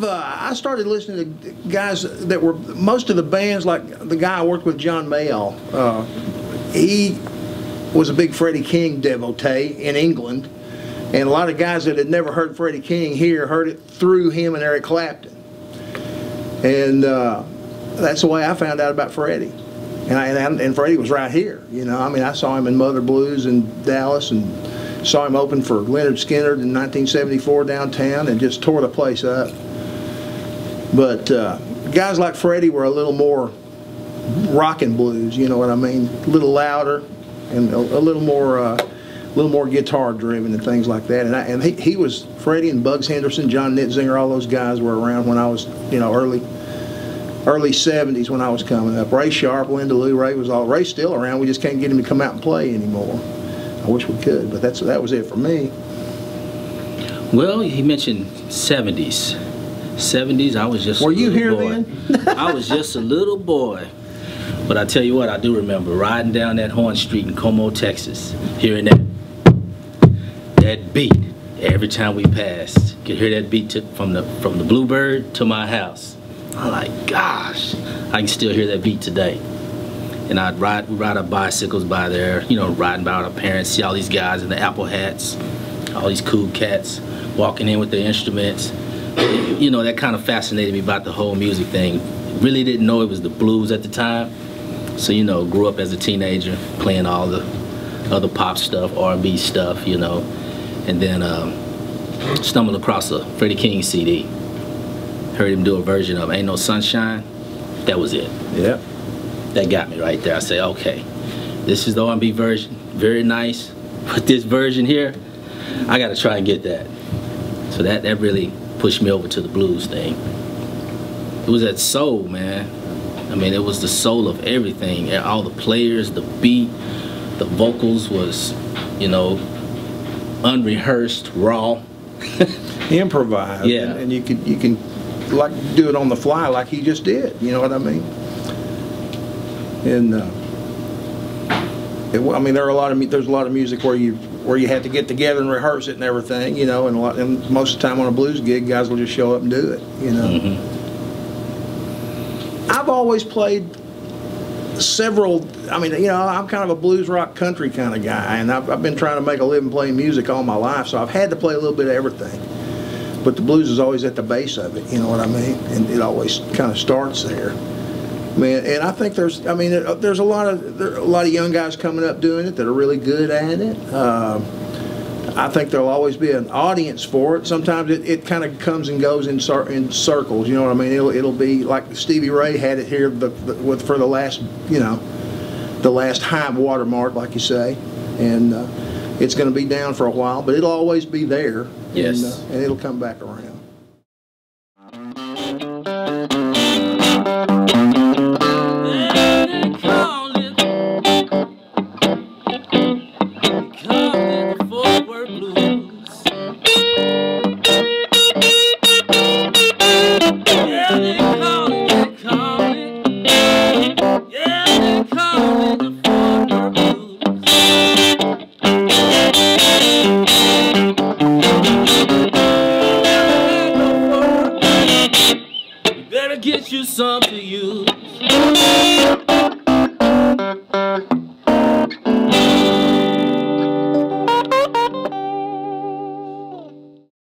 I started listening to guys that were most of the bands, like the guy I worked with, John Mayall. He was a big Freddie King devotee in England, and a lot of guys that had never heard Freddie King here heard it through him and Eric Clapton. And that's the way I found out about Freddie. And Freddie was right here, you know. I mean, I saw him in Mother Blues in Dallas, and saw him open for Leonard Skinner in 1974 downtown, and just tore the place up. But guys like Freddie were a little more rock and blues, you know what I mean? A little louder and a little more guitar driven and things like that. And he was, Freddie and Bugs Henderson, John Nitzinger, all those guys were around when I was, you know, early 70s when I was coming up. Ray Sharp, Linda Lou, Ray's still around. We just can't get him to come out and play anymore. I wish we could, but that was it for me. Well, he mentioned 70s. 70s, I was just Were you here boy. then? I was just a little boy. But I tell you what, I do remember riding down that Horn Street in Como, Texas, hearing that beat every time we passed. You could hear that beat from the Bluebird to my house. I'm like, gosh, I can still hear that beat today. And we'd ride our bicycles by there, you know, riding by with our parents, see all these guys in the apple hats, all these cool cats walking in with their instruments. You know, that kind of fascinated me about the whole music thing. Really didn't know it was the blues at the time. So, you know, grew up as a teenager playing all the other pop stuff, R&B stuff, you know. And then stumbled across a Freddie King CD. Heard him do a version of Ain't No Sunshine. That was it. Yeah. That got me right there. I say, okay, this is the R&B version, very nice. But this version here, I got to try and get that. So that really pushed me over to the blues thing. It was that soul, man. I mean, it was the soul of everything. All the players, the beat, the vocals was, you know, unrehearsed, raw. Improvised. Yeah. And you can like do it on the fly like he just did. You know what I mean? And I mean, there's a lot of music where you have to get together and rehearse it and everything, you know. And most of the time on a blues gig, guys will just show up and do it, you know. Mm-hmm. I've always played several. I mean, you know, I'm kind of a blues rock country kind of guy, and I've been trying to make a living playing music all my life, so I've had to play a little bit of everything. But the blues is always at the base of it, you know what I mean? And it always kind of starts there. Man, and I think there's a lot of young guys coming up doing it that are really good at it. I think there'll always be an audience for it. Sometimes it kind of comes and goes in circles. You know what I mean? It'll be like Stevie Ray had it here for the last, you know, the last high watermark, like you say, and it's going to be down for a while, but it'll always be there. Yes, and it'll come back around.